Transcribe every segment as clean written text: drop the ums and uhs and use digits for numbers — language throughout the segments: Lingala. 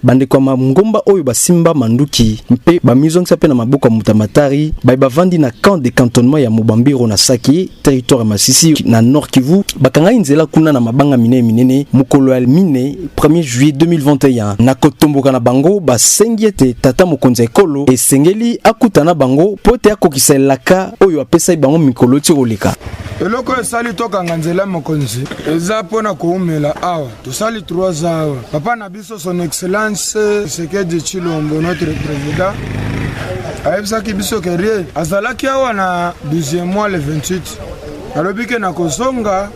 bande kwa mangomba oyo basimba manduki mpe bamizongisa pe na maboko ya mutamatari bavandi na camp de cantonnement ya Mubambiro na Sake territoire Masisi na Nord Kivu bakanga inzela kuna na mabanga minene mukolo ya mine 1er juillet 2021 na kotomboka na bango basengiete tata mokonzi ekolo esengeli akutana bango pote akokisa elaka oyo apesa bango mikolo tiroleka eloko esali tokanga nzela mokonzi eza pona koumela awa tosali 3 awa papa na biso son excellence Tshisekedi Tshilombo notre président ayebisaki biso kerie azalaki awa na 12e mois le 28 alobike na kozonga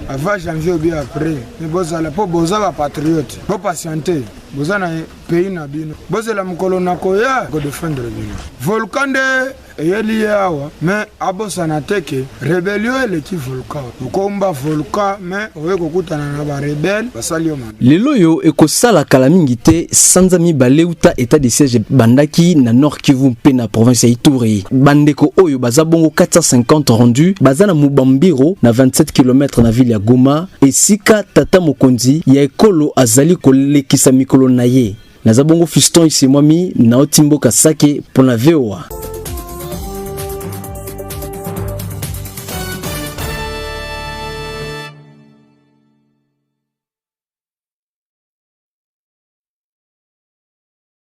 avant janvier ou bien après mais bozala po boza ba patriote bo patienter boza na pays na bino bozela mukolo na koya ko défendre bino volcan de eyeli yawa mais abosana teke rebellion eleki volcan ukomba volcan mais oye kokutana na ba rebelle basali yo lelo yo ekosala kala mingi te sanza mibaleuta état de siège bandaki na Nord Kivu mpe na province ya Ituri bandeko oyo baza bongo 450 rendu baza na Mubambiro na 27 km na ville ya Goma esika tata mokonzi ya ekolo azali kolekisa mikolo na ye nazabongo fiston isemwami na otimboka Sake pona VOA.